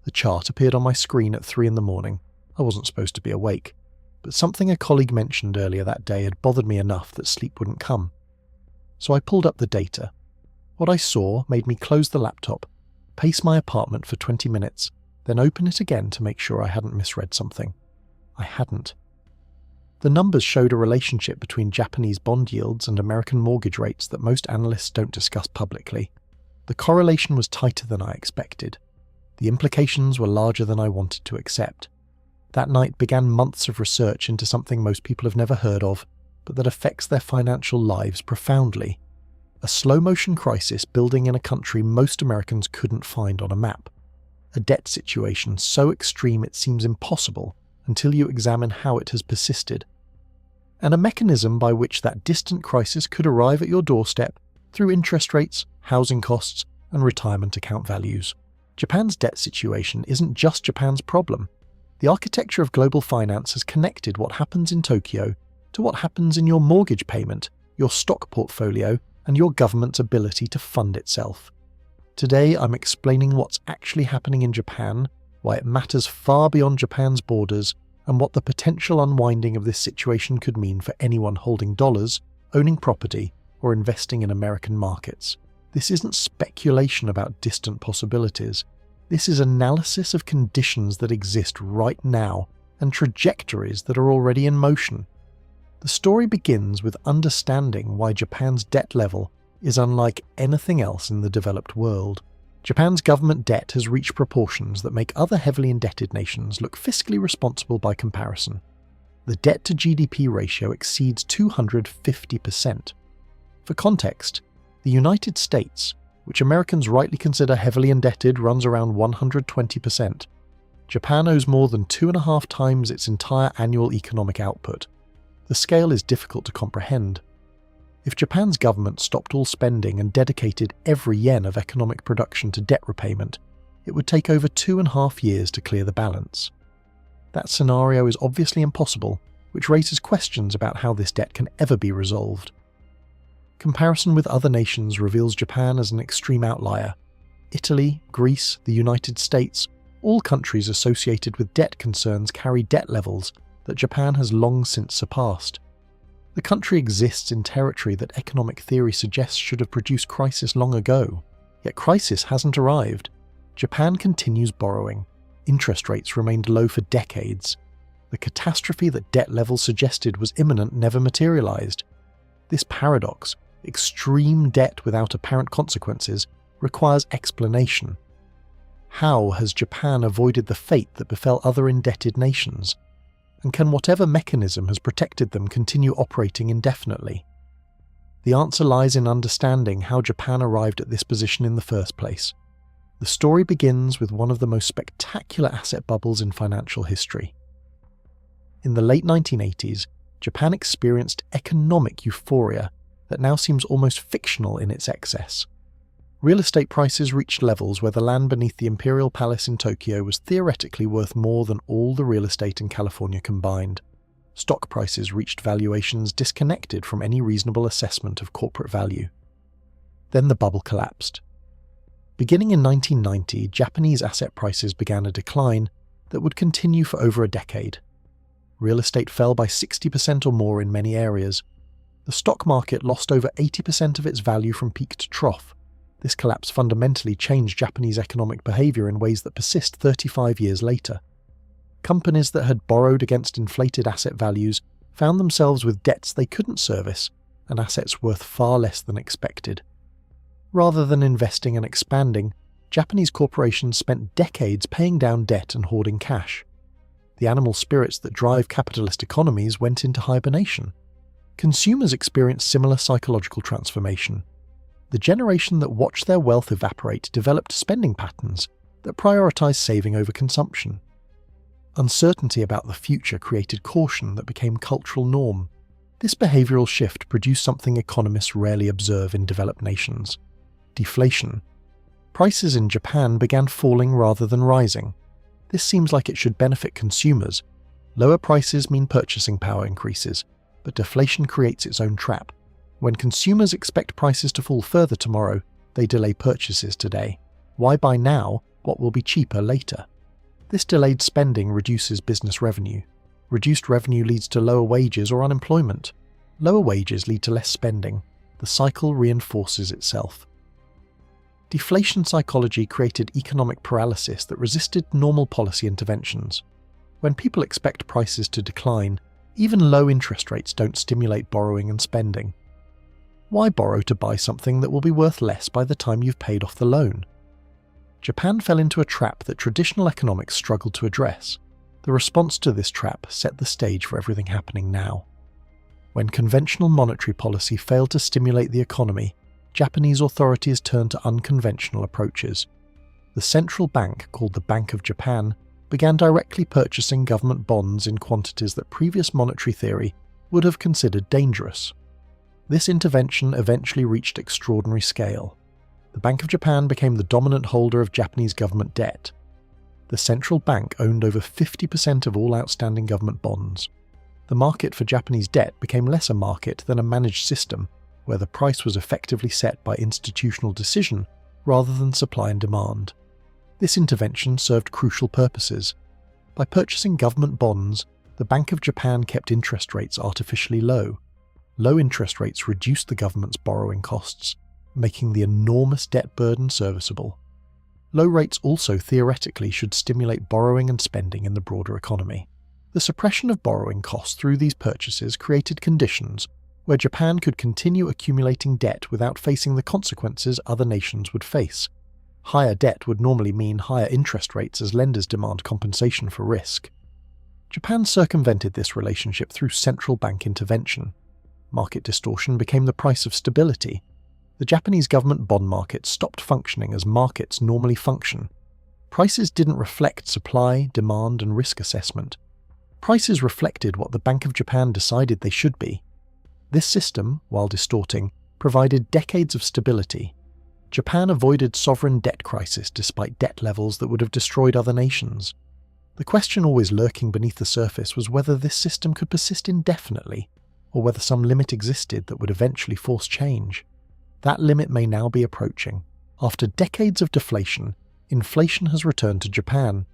The chart appeared on my screen at 3 in the morning. I wasn't supposed to be awake, but something a colleague mentioned earlier that day had bothered me enough that sleep wouldn't come. So I pulled up the data. What I saw made me close the laptop, pace my apartment for 20 minutes, then open it again to make sure I hadn't misread something. I hadn't. The numbers showed a relationship between Japanese bond yields and American mortgage rates that most analysts don't discuss publicly. The correlation was tighter than I expected. The implications were larger than I wanted to accept. That night began months of research into something most people have never heard of, but that affects their financial lives profoundly. A slow-motion crisis building in a country most Americans couldn't find on a map. A debt situation so extreme it seems impossible until you examine how it has persisted. And a mechanism by which that distant crisis could arrive at your doorstep through interest rates, housing costs, and retirement account values. Japan's debt situation isn't just Japan's problem. The architecture of global finance has connected what happens in Tokyo to what happens in your mortgage payment, your stock portfolio, and your government's ability to fund itself. Today, I'm explaining what's actually happening in Japan, why it matters far beyond Japan's borders, and what the potential unwinding of this situation could mean for anyone holding dollars, owning property, or investing in American markets. This isn't speculation about distant possibilities. This is analysis of conditions that exist right now and trajectories that are already in motion. The story begins with understanding why Japan's debt level is unlike anything else in the developed world. Japan's government debt has reached proportions that make other heavily indebted nations look fiscally responsible by comparison. The debt-to-GDP ratio exceeds 250%. For context, the United States, which Americans rightly consider heavily indebted, runs around 120%. Japan owes more than 2.5 times its entire annual economic output. The scale is difficult to comprehend. If Japan's government stopped all spending and dedicated every yen of economic production to debt repayment, it would take over 2.5 years to clear the balance. That scenario is obviously impossible, which raises questions about how this debt can ever be resolved. Comparison with other nations reveals Japan as an extreme outlier. Italy, Greece, the United States, all countries associated with debt concerns carry debt levels that Japan has long since surpassed. The country exists in territory that economic theory suggests should have produced crisis long ago. Yet crisis hasn't arrived. Japan continues borrowing. Interest rates remained low for decades. The catastrophe that debt levels suggested was imminent never materialized. This paradox, extreme debt without apparent consequences, requires explanation. How has Japan avoided the fate that befell other indebted nations? And can whatever mechanism has protected them continue operating indefinitely? The answer lies in understanding how Japan arrived at this position in the first place. The story begins with one of the most spectacular asset bubbles in financial history. In the late 1980s, Japan experienced economic euphoria that now seems almost fictional in its excess. Real estate prices reached levels where the land beneath the Imperial Palace in Tokyo was theoretically worth more than all the real estate in California combined. Stock prices reached valuations disconnected from any reasonable assessment of corporate value. Then the bubble collapsed. Beginning in 1990, Japanese asset prices began a decline that would continue for over a decade. Real estate fell by 60% or more in many areas. The stock market lost over 80% of its value from peak to trough. This collapse fundamentally changed Japanese economic behavior in ways that persist 35 years later. Companies that had borrowed against inflated asset values found themselves with debts they couldn't service and assets worth far less than expected. Rather than investing and expanding, Japanese corporations spent decades paying down debt and hoarding cash. The animal spirits that drive capitalist economies went into hibernation. Consumers experienced similar psychological transformation. The generation that watched their wealth evaporate developed spending patterns that prioritized saving over consumption. Uncertainty about the future created caution that became cultural norm. This behavioral shift produced something economists rarely observe in developed nations: deflation. Prices in Japan began falling rather than rising. This seems like it should benefit consumers. Lower prices mean purchasing power increases, but deflation creates its own trap. When consumers expect prices to fall further tomorrow, they delay purchases today. Why buy now what will be cheaper later? This delayed spending reduces business revenue. Reduced revenue leads to lower wages or unemployment. Lower wages lead to less spending. The cycle reinforces itself. Deflation psychology created economic paralysis that resisted normal policy interventions. When people expect prices to decline, even low interest rates don't stimulate borrowing and spending. Why borrow to buy something that will be worth less by the time you've paid off the loan? Japan fell into a trap that traditional economics struggled to address. The response to this trap set the stage for everything happening now. When conventional monetary policy failed to stimulate the economy, Japanese authorities turned to unconventional approaches. The central bank, called the Bank of Japan, began directly purchasing government bonds in quantities that previous monetary theory would have considered dangerous. This intervention eventually reached extraordinary scale. The Bank of Japan became the dominant holder of Japanese government debt. The central bank owned over 50% of all outstanding government bonds. The market for Japanese debt became less a market than a managed system, where the price was effectively set by institutional decision rather than supply and demand. This intervention served crucial purposes. By purchasing government bonds, the Bank of Japan kept interest rates artificially low. Low interest rates reduced the government's borrowing costs, making the enormous debt burden serviceable. Low rates also theoretically should stimulate borrowing and spending in the broader economy. The suppression of borrowing costs through these purchases created conditions where Japan could continue accumulating debt without facing the consequences other nations would face. Higher debt would normally mean higher interest rates as lenders demand compensation for risk. Japan circumvented this relationship through central bank intervention. Market distortion became the price of stability. The Japanese government bond market stopped functioning as markets normally function. Prices didn't reflect supply, demand, and risk assessment. Prices reflected what the Bank of Japan decided they should be. This system, while distorting, provided decades of stability. Japan avoided sovereign debt crisis despite debt levels that would have destroyed other nations. The question always lurking beneath the surface was whether this system could persist indefinitely, or whether some limit existed that would eventually force change. That limit may now be approaching. After decades of deflation, inflation has returned to Japan.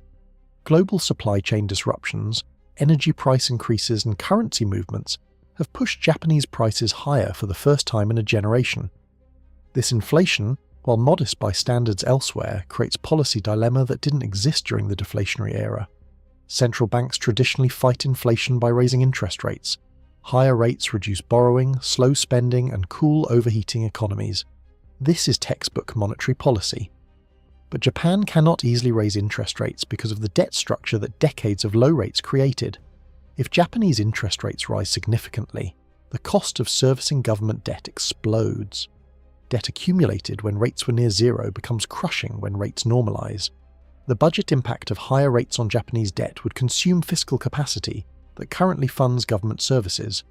Global supply chain disruptions, energy price increases, and currency movements have pushed Japanese prices higher for the first time in a generation. This inflation, while modest by standards elsewhere, creates policy dilemma that didn't exist during the deflationary era. Central banks traditionally fight inflation by raising interest rates. Higher rates reduce borrowing, slow spending, and cool overheating economies. This is textbook monetary policy. But Japan cannot easily raise interest rates because of the debt structure that decades of low rates created. If Japanese interest rates rise significantly, the cost of servicing government debt explodes. Debt accumulated when rates were near zero becomes crushing when rates normalize. The budget impact of higher rates on Japanese debt would consume fiscal capacity that currently funds government services.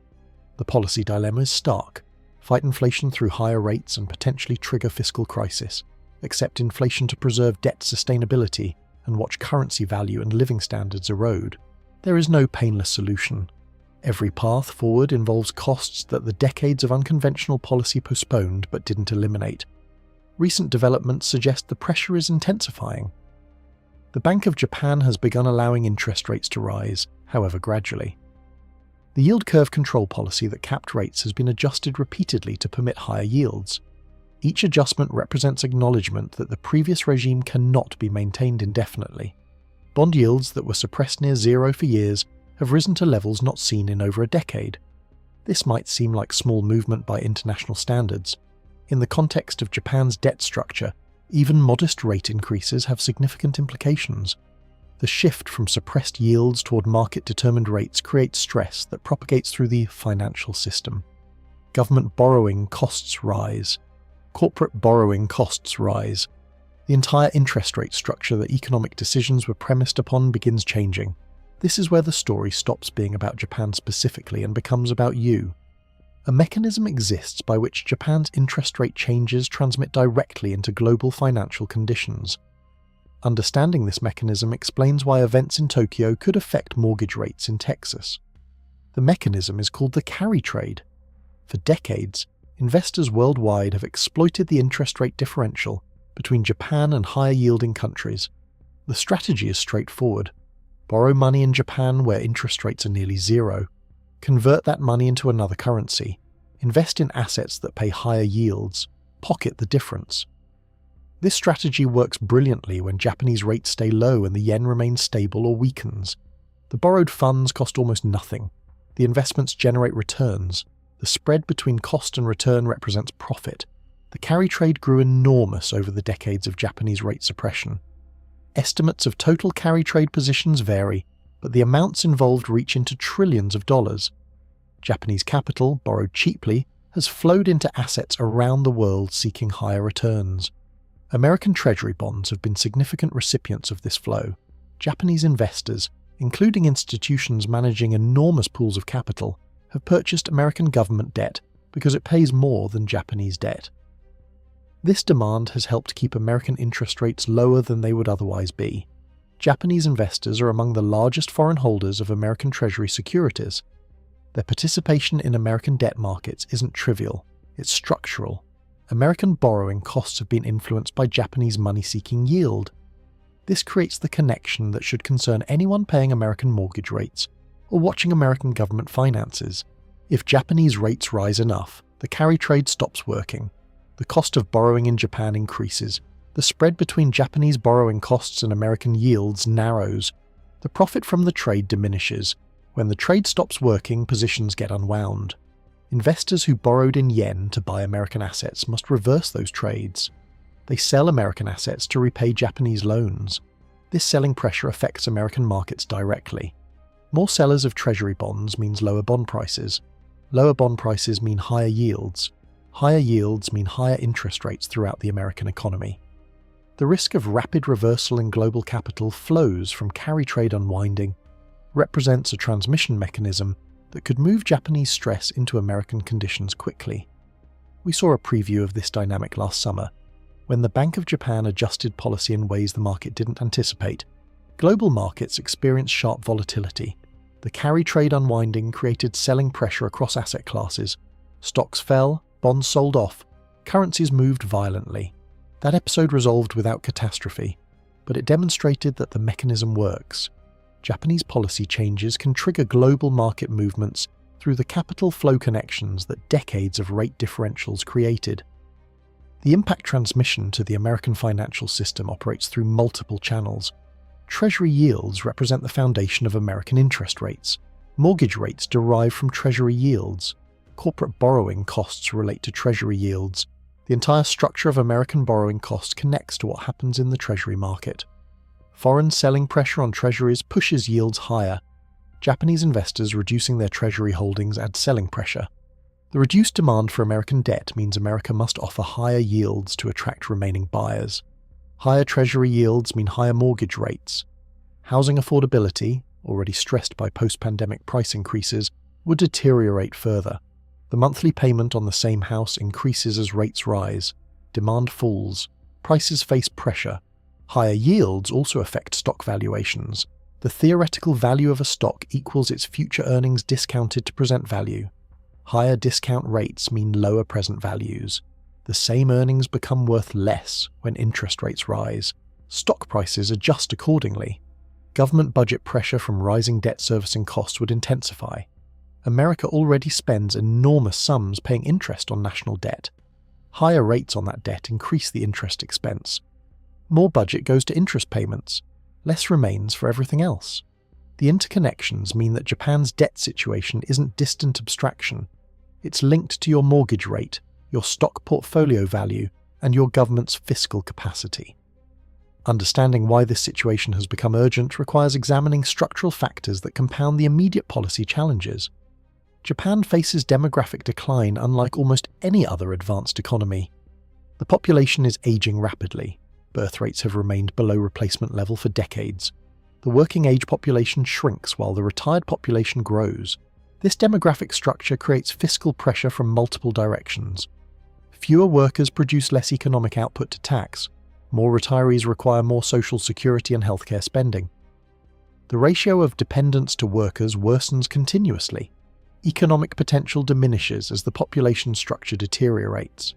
The policy dilemma is stark. Fight inflation through higher rates and potentially trigger fiscal crisis. Accept inflation to preserve debt sustainability and watch currency value and living standards erode. There is no painless solution. Every path forward involves costs that the decades of unconventional policy postponed but didn't eliminate. Recent developments suggest the pressure is intensifying. The Bank of Japan has begun allowing interest rates to rise, however gradually. The yield curve control policy that capped rates has been adjusted repeatedly to permit higher yields. Each adjustment represents acknowledgement that the previous regime cannot be maintained indefinitely. Bond yields that were suppressed near zero for years have risen to levels not seen in over a decade. This might seem like small movement by international standards. In the context of Japan's debt structure, even modest rate increases have significant implications. The shift from suppressed yields toward market-determined rates creates stress that propagates through the financial system. Government borrowing costs rise. Corporate borrowing costs rise. The entire interest rate structure that economic decisions were premised upon begins changing. This is where the story stops being about Japan specifically and becomes about you. A mechanism exists by which Japan's interest rate changes transmit directly into global financial conditions. Understanding this mechanism explains why events in Tokyo could affect mortgage rates in Texas. The mechanism is called the carry trade. For decades, investors worldwide have exploited the interest rate differential between Japan and higher-yielding countries. The strategy is straightforward. Borrow money in Japan where interest rates are nearly zero. Convert that money into another currency. Invest in assets that pay higher yields. Pocket the difference. This strategy works brilliantly when Japanese rates stay low and the yen remains stable or weakens. The borrowed funds cost almost nothing. The investments generate returns. The spread between cost and return represents profit. The carry trade grew enormous over the decades of Japanese rate suppression. Estimates of total carry trade positions vary, but the amounts involved reach into trillions of dollars. Japanese capital, borrowed cheaply, has flowed into assets around the world seeking higher returns. American Treasury bonds have been significant recipients of this flow. Japanese investors, including institutions managing enormous pools of capital, have purchased American government debt because it pays more than Japanese debt. This demand has helped keep American interest rates lower than they would otherwise be. Japanese investors are among the largest foreign holders of American Treasury securities. Their participation in American debt markets isn't trivial, it's structural. American borrowing costs have been influenced by Japanese money-seeking yield. This creates the connection that should concern anyone paying American mortgage rates or watching American government finances. If Japanese rates rise enough, the carry trade stops working. The cost of borrowing in Japan increases. The spread between Japanese borrowing costs and American yields narrows. The profit from the trade diminishes. When the trade stops working, positions get unwound. Investors who borrowed in yen to buy American assets must reverse those trades. They sell American assets to repay Japanese loans. This selling pressure affects American markets directly. More sellers of treasury bonds means lower bond prices. Lower bond prices mean higher yields. Higher yields mean higher interest rates throughout the American economy. The risk of rapid reversal in global capital flows from carry trade unwinding, represents a transmission mechanism that could move Japanese stress into American conditions quickly. We saw a preview of this dynamic last summer, when the Bank of Japan adjusted policy in ways the market didn't anticipate. Global markets experienced sharp volatility. The carry trade unwinding created selling pressure across asset classes. Stocks fell, bonds sold off, currencies moved violently. That episode resolved without catastrophe, but it demonstrated that the mechanism works. Japanese policy changes can trigger global market movements through the capital flow connections that decades of rate differentials created. The impact transmission to the American financial system operates through multiple channels. Treasury yields represent the foundation of American interest rates. Mortgage rates derive from Treasury yields. Corporate borrowing costs relate to Treasury yields. The entire structure of American borrowing costs connects to what happens in the Treasury market. Foreign selling pressure on treasuries pushes yields higher. Japanese investors reducing their treasury holdings adds selling pressure. The reduced demand for American debt means America must offer higher yields to attract remaining buyers. Higher treasury yields mean higher mortgage rates. Housing affordability, already stressed by post-pandemic price increases, would deteriorate further. The monthly payment on the same house increases as rates rise. Demand falls. Prices face pressure. Higher yields also affect stock valuations. The theoretical value of a stock equals its future earnings discounted to present value. Higher discount rates mean lower present values. The same earnings become worth less when interest rates rise. Stock prices adjust accordingly. Government budget pressure from rising debt servicing costs would intensify. America already spends enormous sums paying interest on national debt. Higher rates on that debt increase the interest expense. More budget goes to interest payments. Less remains for everything else. The interconnections mean that Japan's debt situation isn't distant abstraction. It's linked to your mortgage rate, your stock portfolio value, and your government's fiscal capacity. Understanding why this situation has become urgent requires examining structural factors that compound the immediate policy challenges. Japan faces demographic decline unlike almost any other advanced economy. The population is aging rapidly. Birth rates have remained below replacement level for decades. The working age population shrinks while the retired population grows. This demographic structure creates fiscal pressure from multiple directions. Fewer workers produce less economic output to tax. More retirees require more social security and healthcare spending. The ratio of dependents to workers worsens continuously. Economic potential diminishes as the population structure deteriorates.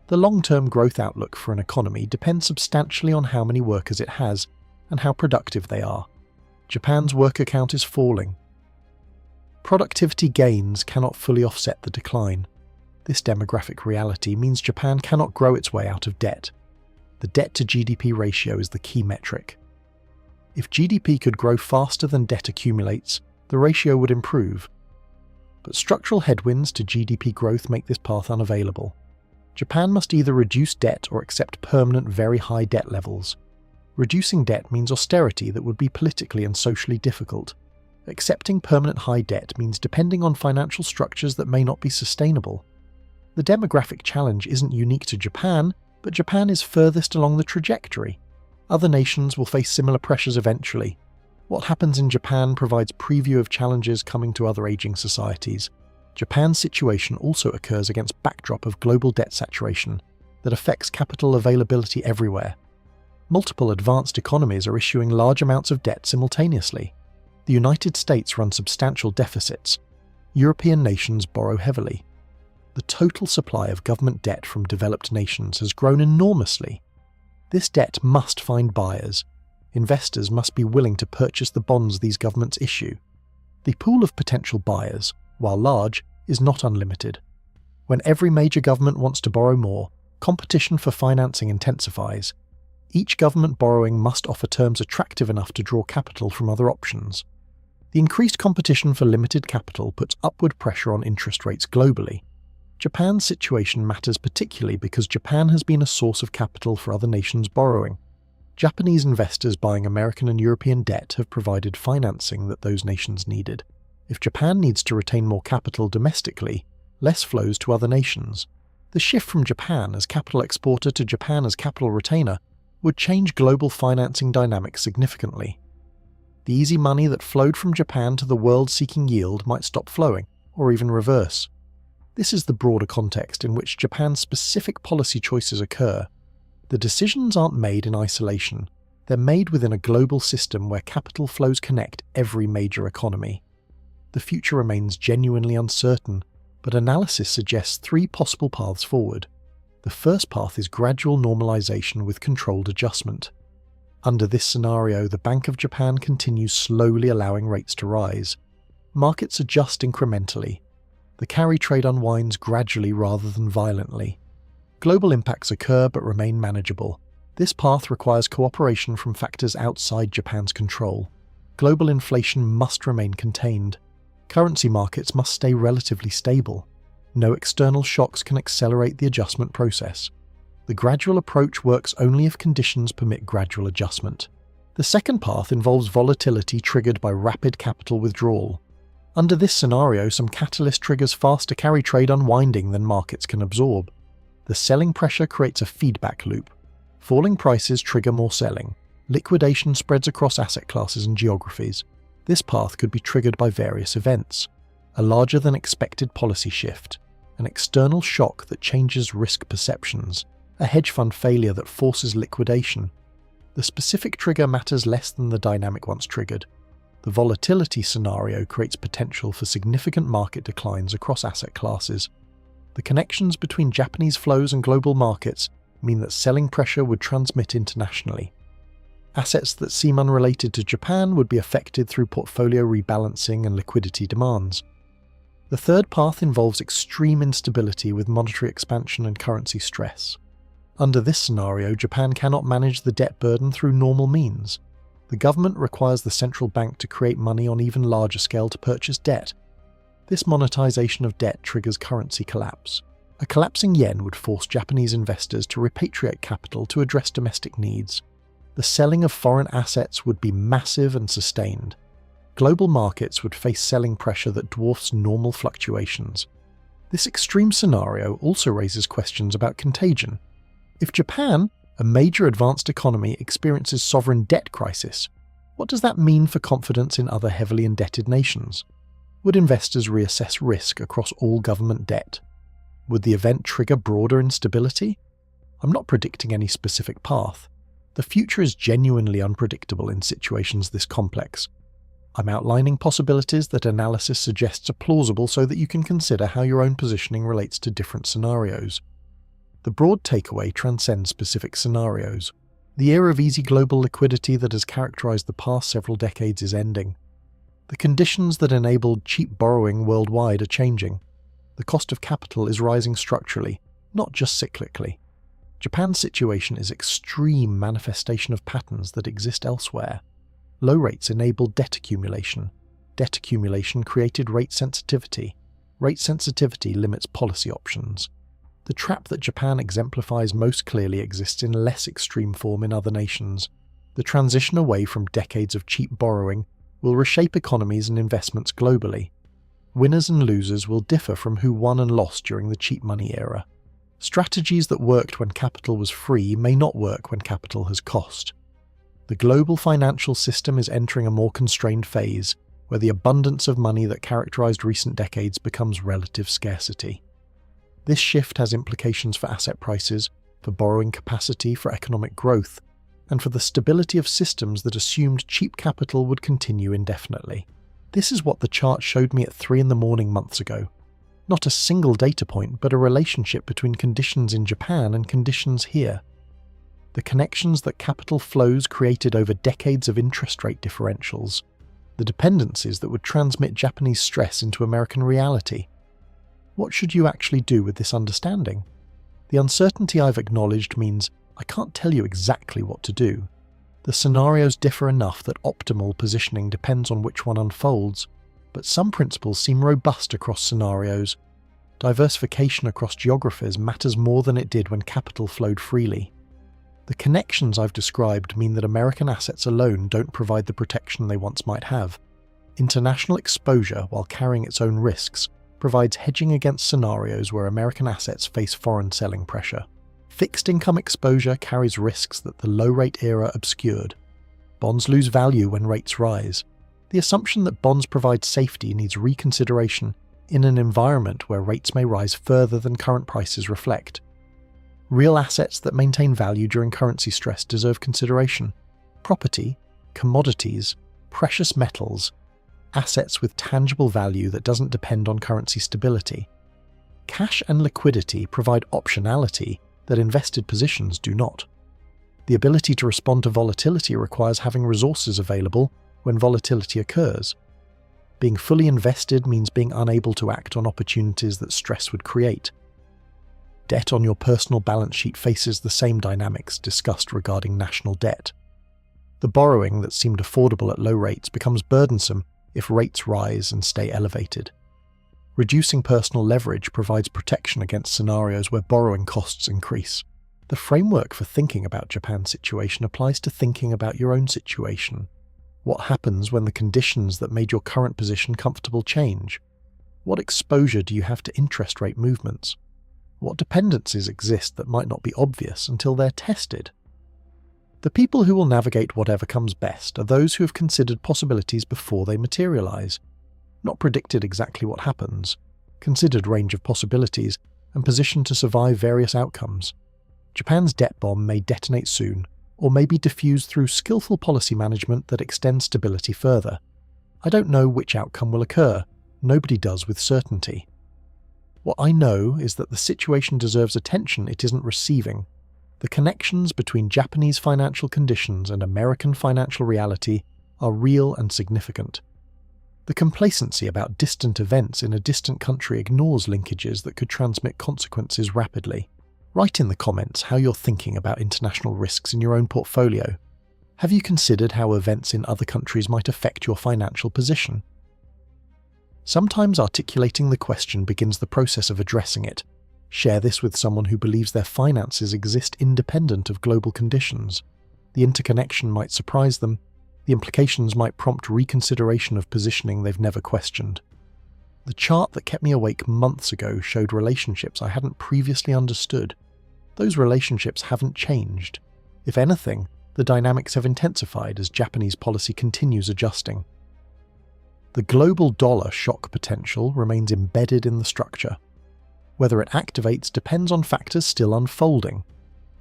The long-term growth outlook for an economy depends substantially on how many workers it has and how productive they are. Japan's worker count is falling. Productivity gains cannot fully offset the decline. This demographic reality means Japan cannot grow its way out of debt. The debt to GDP ratio is the key metric. If GDP could grow faster than debt accumulates, the ratio would improve. But structural headwinds to GDP growth make this path unavailable. Japan must either reduce debt or accept permanent very high debt levels. Reducing debt means austerity that would be politically and socially difficult. Accepting permanent high debt means depending on financial structures that may not be sustainable. The demographic challenge isn't unique to Japan, but Japan is furthest along the trajectory. Other nations will face similar pressures eventually. What happens in Japan provides preview of challenges coming to other aging societies. Japan's situation also occurs against backdrop of global debt saturation that affects capital availability everywhere. Multiple advanced economies are issuing large amounts of debt simultaneously. The United States runs substantial deficits. European nations borrow heavily. The total supply of government debt from developed nations has grown enormously. This debt must find buyers. Investors must be willing to purchase the bonds these governments issue. The pool of potential buyers, while large, is not unlimited. When every major government wants to borrow more, competition for financing intensifies. Each government borrowing must offer terms attractive enough to draw capital from other options. The increased competition for limited capital puts upward pressure on interest rates globally. Japan's situation matters particularly because Japan has been a source of capital for other nations' borrowing. Japanese investors buying American and European debt have provided financing that those nations needed. If Japan needs to retain more capital domestically, less flows to other nations. The shift from Japan as capital exporter to Japan as capital retainer would change global financing dynamics significantly. The easy money that flowed from Japan to the world seeking yield might stop flowing, or even reverse. This is the broader context in which Japan's specific policy choices occur. The decisions aren't made in isolation. They're made within a global system where capital flows connect every major economy. The future remains genuinely uncertain, but analysis suggests three possible paths forward. The first path is gradual normalization with controlled adjustment. Under this scenario, the Bank of Japan continues slowly allowing rates to rise. Markets adjust incrementally. The carry trade unwinds gradually rather than violently. Global impacts occur but remain manageable. This path requires cooperation from factors outside Japan's control. Global inflation must remain contained. Currency markets must stay relatively stable. No external shocks can accelerate the adjustment process. The gradual approach works only if conditions permit gradual adjustment. The second path involves volatility triggered by rapid capital withdrawal. Under this scenario, some catalyst triggers faster carry trade unwinding than markets can absorb. The selling pressure creates a feedback loop. Falling prices trigger more selling. Liquidation spreads across asset classes and geographies. This path could be triggered by various events. A larger than expected policy shift, an external shock that changes risk perceptions, a hedge fund failure that forces liquidation. The specific trigger matters less than the dynamic once triggered. The volatility scenario creates potential for significant market declines across asset classes. The connections between Japanese flows and global markets mean that selling pressure would transmit internationally. Assets that seem unrelated to Japan would be affected through portfolio rebalancing and liquidity demands. The third path involves extreme instability with monetary expansion and currency stress. Under this scenario, Japan cannot manage the debt burden through normal means. The government requires the central bank to create money on even larger scale to purchase debt. This monetization of debt triggers currency collapse. A collapsing yen would force Japanese investors to repatriate capital to address domestic needs. The selling of foreign assets would be massive and sustained. Global markets would face selling pressure that dwarfs normal fluctuations. This extreme scenario also raises questions about contagion. If Japan, a major advanced economy, experiences sovereign debt crisis, what does that mean for confidence in other heavily indebted nations? Would investors reassess risk across all government debt? Would the event trigger broader instability? I'm not predicting any specific path. The future is genuinely unpredictable in situations this complex. I'm outlining possibilities that analysis suggests are plausible so that you can consider how your own positioning relates to different scenarios. The broad takeaway transcends specific scenarios. The era of easy global liquidity that has characterized the past several decades is ending. The conditions that enabled cheap borrowing worldwide are changing. The cost of capital is rising structurally, not just cyclically. Japan's situation is an extreme manifestation of patterns that exist elsewhere. Low rates enabled debt accumulation. Debt accumulation created rate sensitivity. Rate sensitivity limits policy options. The trap that Japan exemplifies most clearly exists in less extreme form in other nations. The transition away from decades of cheap borrowing will reshape economies and investments globally. Winners and losers will differ from who won and lost during the cheap money era. Strategies that worked when capital was free may not work when capital has cost. The global financial system is entering a more constrained phase, where the abundance of money that characterized recent decades becomes relative scarcity. This shift has implications for asset prices, for borrowing capacity, for economic growth, and for the stability of systems that assumed cheap capital would continue indefinitely. This is what the chart showed me at 3 a.m. months ago. Not a single data point, but a relationship between conditions in Japan and conditions here. The connections that capital flows created over decades of interest rate differentials. The dependencies that would transmit Japanese stress into American reality. What should you actually do with this understanding? The uncertainty I've acknowledged means I can't tell you exactly what to do. The scenarios differ enough that optimal positioning depends on which one unfolds, but some principles seem robust across scenarios. Diversification across geographies matters more than it did when capital flowed freely. The connections I've described mean that American assets alone don't provide the protection they once might have. International exposure, while carrying its own risks, provides hedging against scenarios where American assets face foreign selling pressure. Fixed income exposure carries risks that the low-rate era obscured. Bonds lose value when rates rise. The assumption that bonds provide safety needs reconsideration in an environment where rates may rise further than current prices reflect. Real assets that maintain value during currency stress deserve consideration. Property, commodities, precious metals, assets with tangible value that doesn't depend on currency stability. Cash and liquidity provide optionality that invested positions do not. The ability to respond to volatility requires having resources available when volatility occurs. Being fully invested means being unable to act on opportunities that stress would create. Debt on your personal balance sheet faces the same dynamics discussed regarding national debt. The borrowing that seemed affordable at low rates becomes burdensome if rates rise and stay elevated. Reducing personal leverage provides protection against scenarios where borrowing costs increase. The framework for thinking about Japan's situation applies to thinking about your own situation. What happens when the conditions that made your current position comfortable change? What exposure do you have to interest rate movements? What dependencies exist that might not be obvious until they're tested? The people who will navigate whatever comes best are those who have considered possibilities before they materialize, not predicted exactly what happens, considered range of possibilities, and positioned to survive various outcomes. Japan's debt bomb may detonate soon, or may be diffused through skillful policy management that extends stability further. I don't know which outcome will occur. Nobody does with certainty. What I know is that the situation deserves attention it isn't receiving. The connections between Japanese financial conditions and American financial reality are real and significant. The complacency about distant events in a distant country ignores linkages that could transmit consequences rapidly. Write in the comments how you're thinking about international risks in your own portfolio. Have you considered how events in other countries might affect your financial position? Sometimes articulating the question begins the process of addressing it. Share this with someone who believes their finances exist independent of global conditions. The interconnection might surprise them. The implications might prompt reconsideration of positioning they've never questioned. The chart that kept me awake months ago showed relationships I hadn't previously understood. Those relationships haven't changed. If anything, the dynamics have intensified as Japanese policy continues adjusting. The global dollar shock potential remains embedded in the structure. Whether it activates depends on factors still unfolding.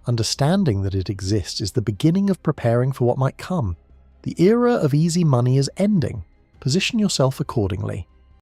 Understanding that it exists is the beginning of preparing for what might come. The era of easy money is ending. Position yourself accordingly.